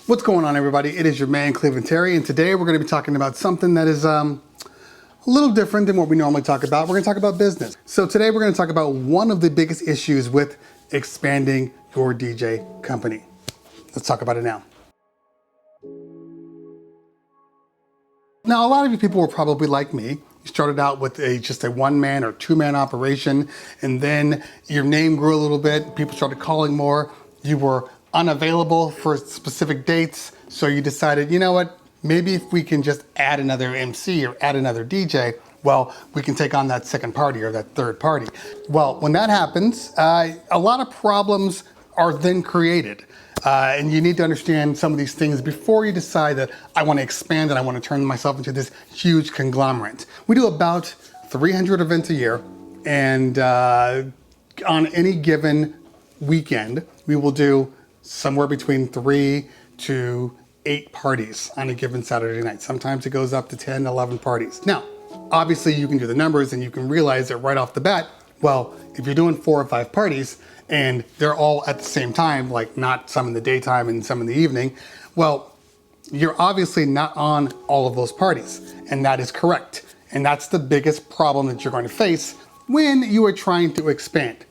What's going on, everybody? It is your man, Cleveland Terry, and today we're going to be talking about something that is a little different than what we normally talk about. We're going to talk about business. So today we're going to talk about one of the biggest issues with expanding your DJ company. Let's talk about it now. Now, a lot of you people were probably like me. You started out with just a one-man or two-man operation, and then your name grew a little bit. People started calling more. You were unavailable for specific dates, so you decided, you know what, maybe if we can just add another MC or add another DJ, well, we can take on that second party or that third party. Well, when that happens, a lot of problems are then created. And you need to understand some of these things before you decide that I want to expand and I want to turn myself into this huge conglomerate. We do about 300 events a year, and on any given weekend, we will do somewhere between 3 to 8 parties on a given Saturday night. Sometimes it goes up to 10, 11 parties. Now, obviously you can do the numbers and you can realize that right off the bat, well, if you're doing 4 or 5 parties and they're all at the same time, like not some in the daytime and some in the evening, well, you're obviously not on all of those parties, and that is correct. And that's the biggest problem that you're going to face when you are trying to expand.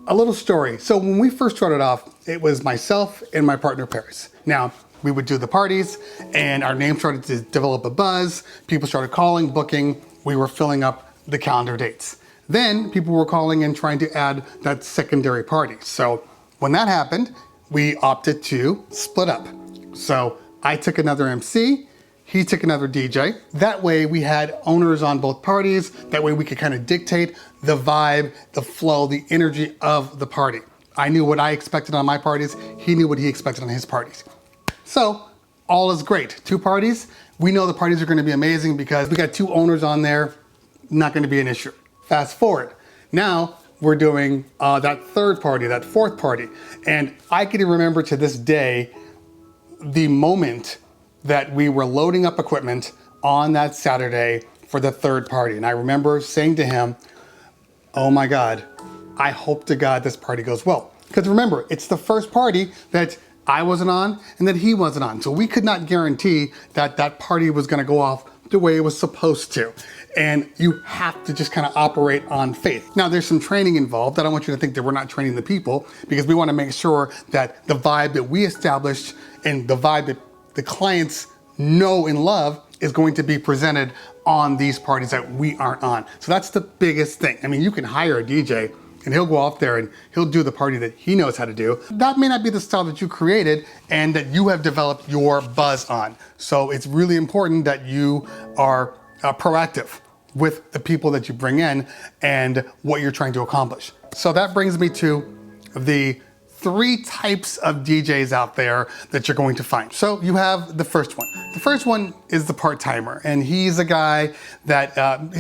A little story. So when we first started off, it was myself and my partner Paris. Now, we would do the parties and our name started to develop a buzz. People started calling, booking. We were filling up the calendar dates. Then people were calling and trying to add that secondary party. So when that happened, we opted to split up. So I took another MC, he took another DJ. That way we had owners on both parties. That way we could kind of dictate the vibe, the flow, the energy of the party. I knew what I expected on my parties. He knew what he expected on his parties. So all is great. 2 parties. We know the parties are going to be amazing because we got 2 owners on there. Not going to be an issue. Fast forward. Now we're doing that third party, that fourth party. And I can remember to this day the moment that we were loading up equipment on that Saturday for the third party. And I remember saying to him, oh my God, I hope to God this party goes well. Because remember, it's the first party that I wasn't on and that he wasn't on. So we could not guarantee that that party was gonna go off the way it was supposed to. And you have to just kind of operate on faith. Now there's some training involved. I don't want you to think that we're not training the people, because we want to make sure that the vibe that we established and the vibe that the clients know and love is going to be presented on these parties that we aren't on. So that's the biggest thing. I mean, you can hire a DJ and he'll go off there and he'll do the party that he knows how to do. That may not be the style that you created and that you have developed your buzz on. So it's really important that you are proactive with the people that you bring in and what you're trying to accomplish. So that brings me to the 3 types of DJs out there that you're going to find. So you have the first one. The first one is the part-timer, and he's a guy that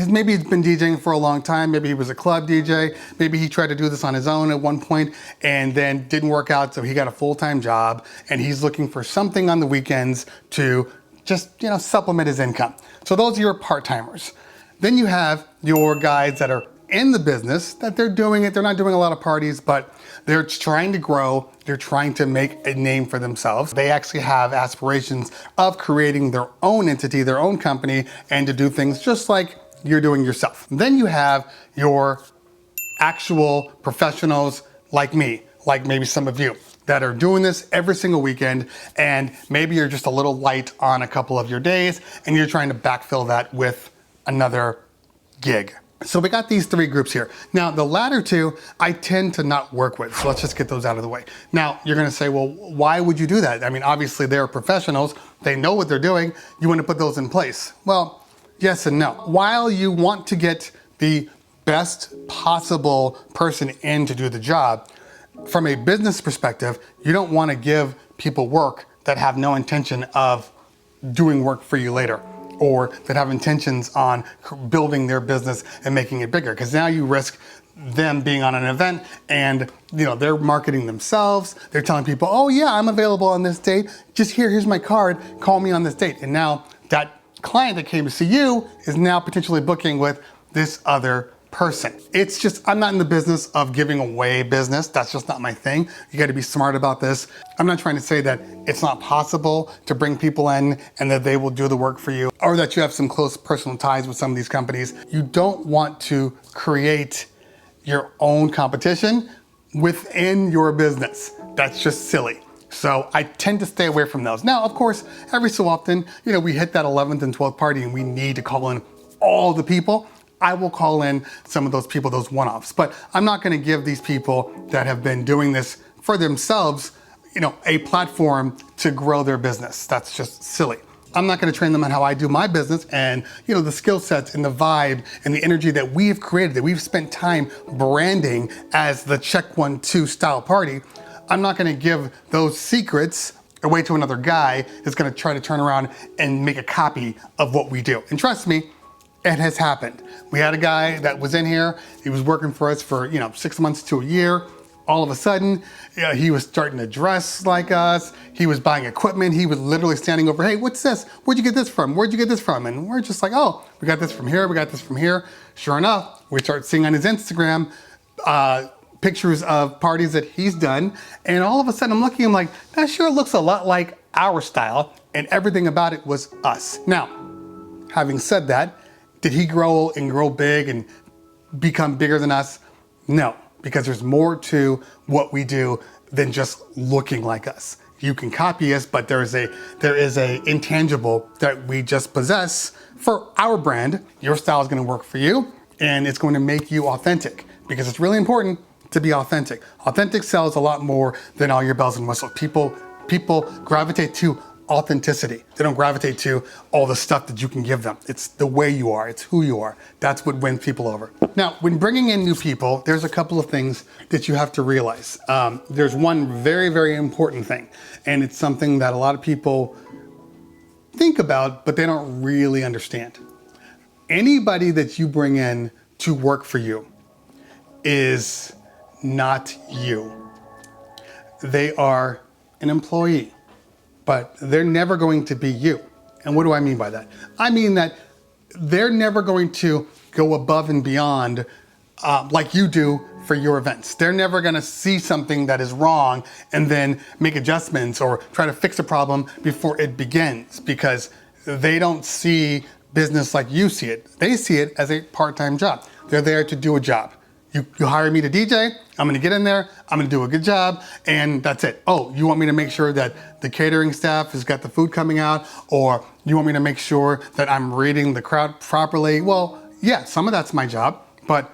maybe he's been DJing for a long time. Maybe he was a club DJ. Maybe he tried to do this on his own at one point and then didn't work out, so he got a full-time job, and he's looking for something on the weekends to just, supplement his income. So those are your part-timers. Then you have your guys that are in the business, that they're doing it. They're not doing a lot of parties, but they're trying to grow. They're trying to make a name for themselves. They actually have aspirations of creating their own entity, their own company, and to do things just like you're doing yourself. Then you have your actual professionals like me, like maybe some of you, that are doing this every single weekend, and maybe you're just a little light on a couple of your days and you're trying to backfill that with another gig. So we got these 3 groups here. Now the latter 2, I tend to not work with. So let's just get those out of the way. Now you're gonna say, well, why would you do that? I mean, obviously they're professionals. They know what they're doing. You want to put those in place. Well, yes and no. While you want to get the best possible person in to do the job, from a business perspective, you don't want to give people work that have no intention of doing work for you later, or that have intentions on building their business and making it bigger. Because now you risk them being on an event and they're marketing themselves. They're telling people, oh yeah, I'm available on this date. Just here's my card, call me on this date. And now that client that came to see you is now potentially booking with this other person. It's just, I'm not in the business of giving away business. That's just not my thing. You got to be smart about this. I'm not trying to say that it's not possible to bring people in and that they will do the work for you, or that you have some close personal ties with some of these companies. You don't want to create your own competition within your business. That's just silly. So I tend to stay away from those. Now, of course, every so often, we hit that 11th and 12th party and we need to call in all the people. I will call in some of those people, those one-offs, but I'm not going to give these people that have been doing this for themselves, a platform to grow their business. That's just silly. I'm not going to train them on how I do my business and, the skill sets and the vibe and the energy that we've created, that we've spent time branding as the Check 1 2 style party. I'm not going to give those secrets away to another guy that's going to try to turn around and make a copy of what we do. And trust me, it has happened. We had a guy that was in here. He was working for us for 6 months to a year. All of a sudden, he was starting to dress like us. He was buying equipment. He was literally standing over, hey, what's this? Where'd you get this from? Where'd you get this from? And we're just like, oh, we got this from here. We got this from here. Sure enough, we start seeing on his Instagram pictures of parties that he's done. And all of a sudden I'm looking, I'm like, that sure looks a lot like our style. And everything about it was us. Now, having said that, did he grow and grow big and become bigger than us? No, because there's more to what we do than just looking like us. You can copy us, but there is a intangible that we just possess for our brand. Your style is going to work for you, and it's going to make you authentic, because it's really important to be authentic. Authentic sells a lot more than all your bells and whistles. People gravitate to authenticity. They don't gravitate to all the stuff that you can give them. It's the way you are. It's who you are. That's what wins people over. Now, when bringing in new people, there's a couple of things that you have to realize. There's one very, very important thing, and it's something that a lot of people think about, but they don't really understand. Anybody that you bring in to work for you is not you. They are an employee, but they're never going to be you. And what do I mean by that? I mean that they're never going to go above and beyond like you do for your events. They're never gonna see something that is wrong and then make adjustments or try to fix a problem before it begins, because they don't see business like you see it. They see it as a part-time job. They're there to do a job. You hire me to DJ, I'm gonna get in there, I'm gonna do a good job, and that's it. Oh, you want me to make sure that the catering staff has got the food coming out, or you want me to make sure that I'm reading the crowd properly? Well, yeah, some of that's my job, but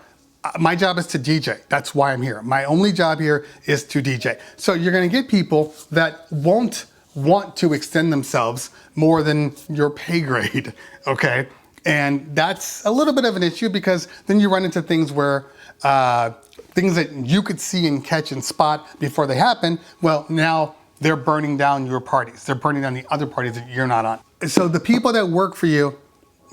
my job is to DJ. That's why I'm here. My only job here is to DJ. So you're gonna get people that won't want to extend themselves more than your pay grade, okay? And that's a little bit of an issue, because then you run into things where things that you could see and catch and spot before they happen, well, now they're burning down your parties. They're burning down the other parties that you're not on. So the people that work for you,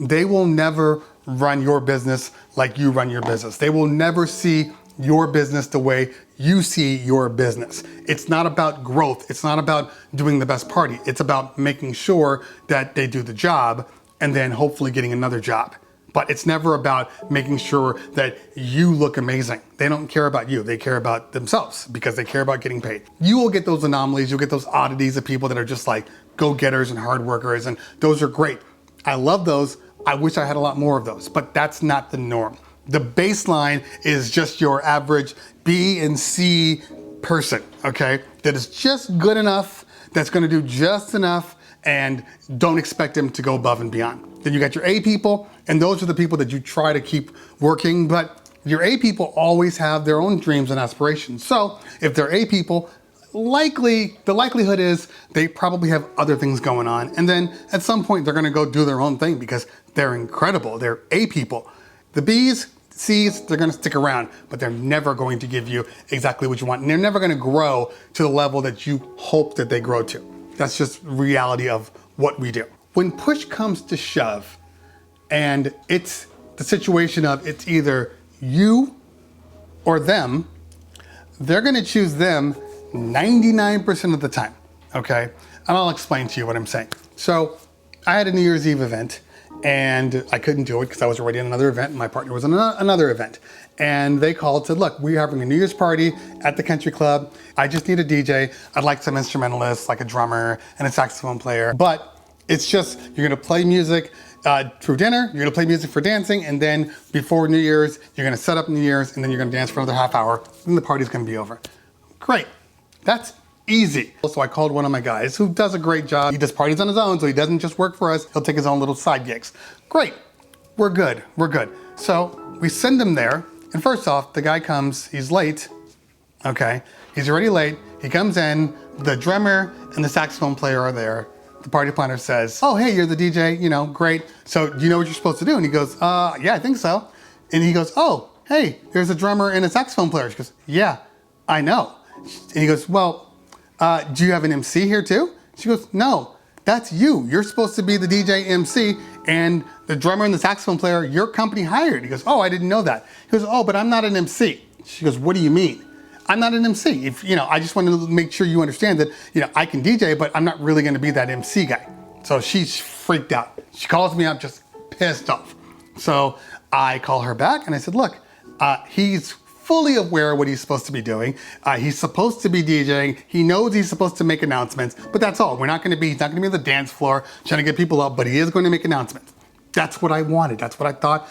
they will never run your business like you run your business. They will never see your business the way you see your business. It's not about growth. It's not about doing the best party. It's about making sure that they do the job and then hopefully getting another job. But it's never about making sure that you look amazing. They don't care about you. They care about themselves, because they care about getting paid. You will get those anomalies. You'll get those oddities of people that are just like go-getters and hard workers, and those are great. I love those. I wish I had a lot more of those, but that's not the norm. The baseline is just your average B and C person, okay? That is just good enough, that's gonna do just enough, and don't expect them to go above and beyond. Then you got your A people, and those are the people that you try to keep working, but your A people always have their own dreams and aspirations. So if they're A people, the likelihood is they probably have other things going on, and then at some point they're gonna go do their own thing because they're incredible, they're A people. The B's, C's, they're gonna stick around, but they're never going to give you exactly what you want, and they're never gonna grow to the level that you hope that they grow to. That's just reality of what we do. When push comes to shove, and it's the situation of it's either you or them, they're gonna choose them 99% of the time, okay? And I'll explain to you what I'm saying. So I had a New Year's Eve event, and I couldn't do it because I was already in another event and my partner was in another event. And they called, said, look, we're having a New Year's party at the country club. I just need a DJ. I'd like some instrumentalists, like a drummer and a saxophone player. But it's just, you're gonna play music through dinner, you're gonna play music for dancing, and then before New Year's, you're gonna set up New Year's, and then you're gonna dance for another half hour, and the party's gonna be over. Great, that's easy. So I called one of my guys who does a great job. He does parties on his own, so he doesn't just work for us, he'll take his own little side gigs. Great, we're good. So we send him there, and first off, the guy comes, he's late, okay? He's already late, he comes in, the drummer and the saxophone player are there. The party planner says, oh, hey, you're the DJ, you know, great. So do you know what you're supposed to do? And he goes, yeah, I think so. And he goes, oh, hey, there's a drummer and a saxophone player. She goes, yeah, I know. And he goes, well, do you have an MC here too? She goes, no, that's you. You're supposed to be the DJ MC, and the drummer and the saxophone player, your company hired. He goes, oh, I didn't know that. He goes, oh, but I'm not an MC. She goes, what do you mean? I'm not an MC. If, you know, I just wanted to make sure you understand that, you know, I can DJ, but I'm not really gonna be that MC guy. So she's freaked out. She calls me up just pissed off. So I call her back and I said, look, he's fully aware of what he's supposed to be doing. He's supposed to be DJing. He knows he's supposed to make announcements, but that's all. He's not gonna be on the dance floor trying to get people up, but he is going to make announcements. That's what I wanted. That's what I thought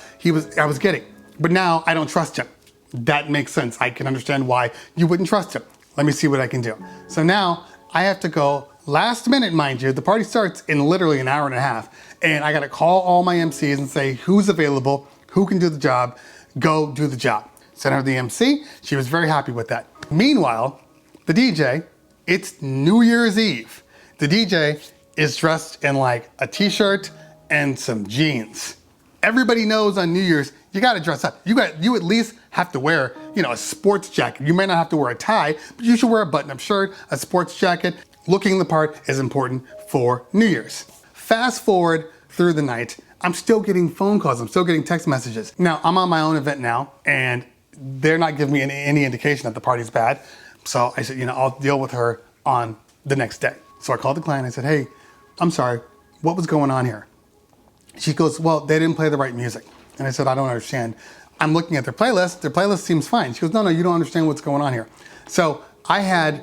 I was getting. But now I don't trust him. That makes sense. I can understand why you wouldn't trust him. Let me see what I can do. So now I have to go last minute, mind you. The party starts in literally an hour and a half, and I got to call all my MCs and say who's available, who can do the job, go do the job. Sent her the MC. She was very happy with that. Meanwhile, the DJ, it's New Year's Eve. The DJ is dressed in like a t-shirt and some jeans. Everybody knows on New Year's, you gotta dress up. You at least have to wear, you know, a sports jacket. You may not have to wear a tie, but you should wear a button-up shirt, a sports jacket. Looking the part is important for New Year's. Fast forward through the night, I'm still getting phone calls, I'm still getting text messages. Now, I'm on my own event now, and they're not giving me any indication that the party's bad. So I said, you know, I'll deal with her on the next day. So I called the client, I said, hey, I'm sorry, what was going on here? She goes, well, they didn't play the right music. And I said, I don't understand. I'm looking at their playlist seems fine. She goes, no, you don't understand what's going on here. So I had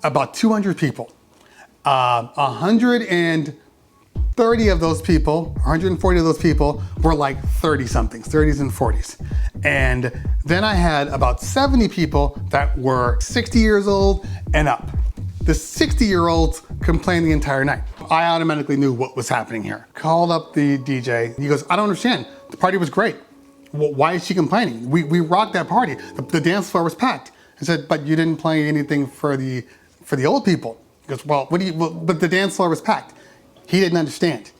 about 200 people. 130 of those people, 140 of those people were like 30 somethings, 30s and 40s. And then I had about 70 people that were 60 years old and up. The 60-year-olds complained the entire night. I automatically knew what was happening here. Called up the DJ. He goes, I don't understand. The party was great. Well, why is she complaining? We rocked that party. The dance floor was packed. I said, but you didn't play anything for the old people. He goes, well, but the dance floor was packed. He didn't understand.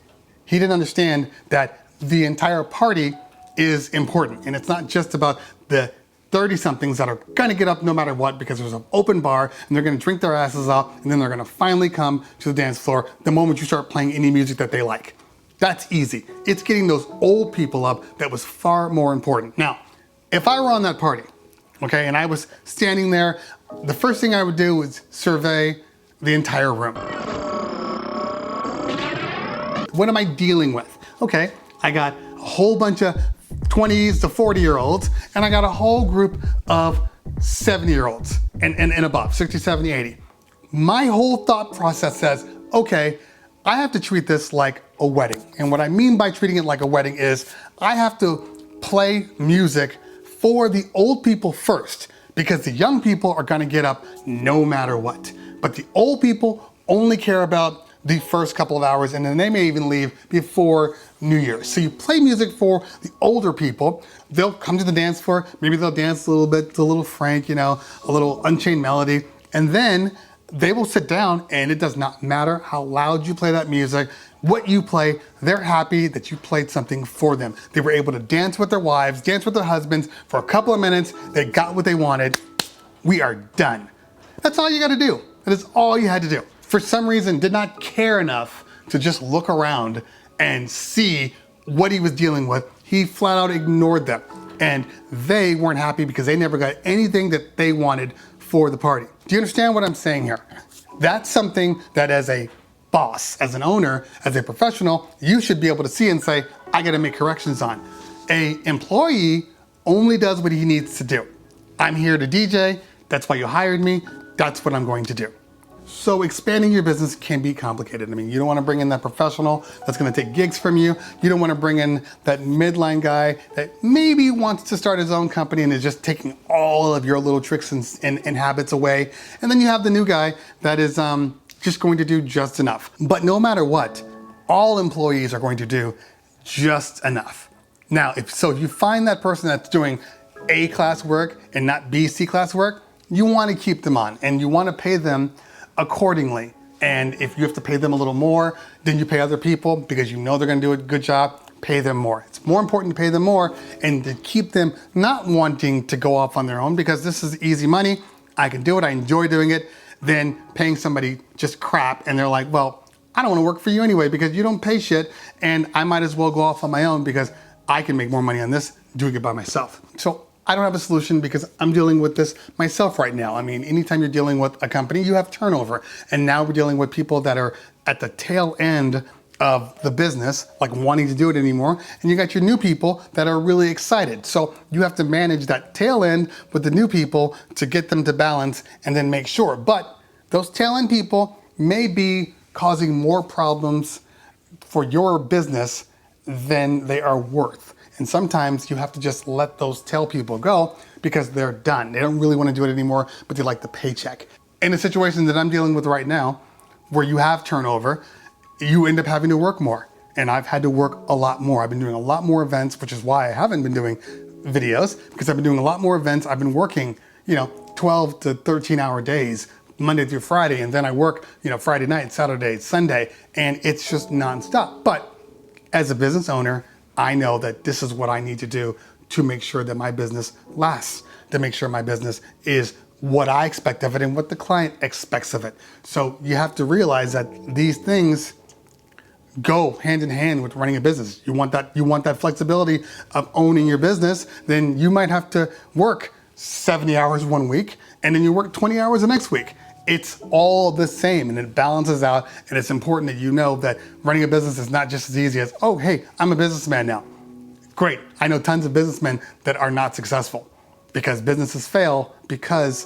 He didn't understand that the entire party is important. And it's not just about the 30-somethings that are gonna get up no matter what because there's an open bar and they're gonna drink their asses off and then they're gonna finally come to the dance floor the moment you start playing any music that they like. That's easy. It's getting those old people up that was far more important. Now, if I were on that party, okay, and I was standing there, the first thing I would do is survey the entire room. What am I dealing with? Okay, I got a whole bunch of 20s to 40-year-olds, and I got a whole group of 70-year-olds and above, 60, 70, 80. My whole thought process says, okay, I have to treat this like a wedding. And what I mean by treating it like a wedding is I have to play music for the old people first, because the young people are gonna get up no matter what. But the old people only care about the first couple of hours, and then they may even leave before New Year's. So you play music for the older people. They'll come to the dance floor, maybe they'll dance a little bit to a little Frank, you know, a little Unchained Melody, and then they will sit down, and it does not matter how loud you play that music, what you play, they're happy that you played something for them. They were able to dance with their wives, dance with their husbands for a couple of minutes, they got what they wanted. We are done. That's all you gotta do. That is all you had to do. For some reason, did not care enough to just look around and see what he was dealing with. He flat out ignored them. And they weren't happy because they never got anything that they wanted for the party. Do you understand what I'm saying here? That's something that as a boss, as an owner, as a professional, you should be able to see and say, I gotta make corrections on. An employee only does what he needs to do. I'm here to DJ, that's why you hired me, that's what I'm going to do. So expanding your business can be complicated. I mean, you don't want to bring in that professional that's going to take gigs from you. You don't want to bring in that midline guy that maybe wants to start his own company and is just taking all of your little tricks and habits away. And then you have the new guy that is just going to do just enough. But no matter what, all employees are going to do just enough. Now, if you find that person that's doing A class work and not B, C class work, you want to keep them on and you want to pay them accordingly. And if you have to pay them a little more than you pay other people because you know they're gonna do a good job, pay them more. It's more important to pay them more and to keep them not wanting to go off on their own because this is easy money, I can do it, I enjoy doing it, than paying somebody just crap and they're like, well, I don't wanna work for you anyway because you don't pay shit and I might as well go off on my own because I can make more money on this doing it by myself. So I don't have a solution because I'm dealing with this myself right now. I mean, anytime you're dealing with a company, you have turnover. And now we're dealing with people that are at the tail end of the business, like wanting to do it anymore. And you got your new people that are really excited. So you have to manage that tail end with the new people to get them to balance and then make sure. But those tail end people may be causing more problems for your business than they are worth. And sometimes you have to just let those tail people go because they're done. They don't really want to do it anymore, but they like the paycheck. In a situation that I'm dealing with right now, where you have turnover, you end up having to work more. And I've had to work a lot more. I've been doing a lot more events, which is why I haven't been doing videos, because I've been doing a lot more events. I've been working, 12 to 13 hour days, Monday through Friday, and then I work, Friday night, Saturday, Sunday, and it's just nonstop. But as a business owner, I know that this is what I need to do to make sure that my business lasts, to make sure my business is what I expect of it and what the client expects of it. So you have to realize that these things go hand in hand with running a business. You want that flexibility of owning your business, then you might have to work 70 hours one week and then you work 20 hours the next week. It's all the same and it balances out, and it's important that you know that running a business is not just as easy as, oh, hey, I'm a businessman now. Great, I know tons of businessmen that are not successful because businesses fail because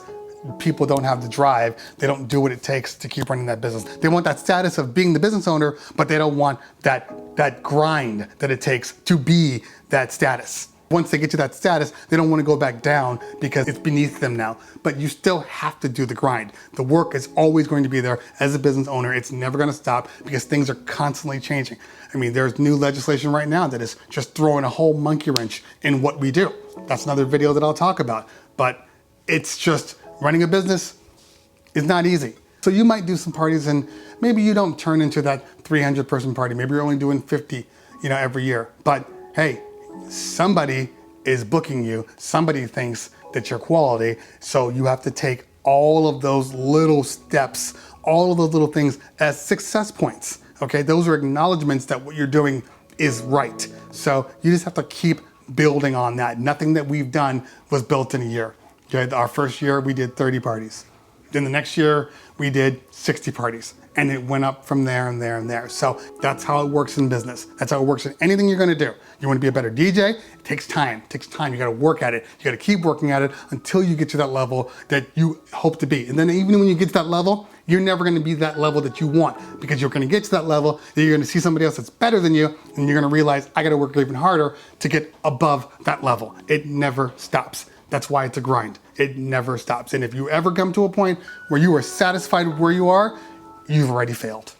people don't have the drive. They don't do what it takes to keep running that business. They want that status of being the business owner, but they don't want that grind that it takes to be that status. Once they get to that status, they don't want to go back down because it's beneath them now. But you still have to do the grind. The work is always going to be there as a business owner. It's never going to stop because things are constantly changing. I mean, there's new legislation right now that is just throwing a whole monkey wrench in what we do. That's another video that I'll talk about. But it's just running a business is not easy. So you might do some parties and maybe you don't turn into that 300 person party. Maybe you're only doing 50, every year. But hey, somebody is booking you, somebody thinks that you're quality, so you have to take all of those little steps, all of those little things as success points, okay? Those are acknowledgements that what you're doing is right. So you just have to keep building on that. Nothing that we've done was built in a year. Okay? Our first year, we did 30 parties. Then the next year, we did 60 parties. And it went up from there and there and there. So that's how it works in business. That's how it works in anything you're gonna do. You wanna be a better DJ? It takes time. It takes time. You gotta work at it. You gotta keep working at it until you get to that level that you hope to be. And then even when you get to that level, you're never gonna be that level that you want because you're gonna get to that level, then you're gonna see somebody else that's better than you, and you're gonna realize, I gotta work even harder to get above that level. It never stops. That's why it's a grind. It never stops. And if you ever come to a point where you are satisfied with where you are, you've already failed.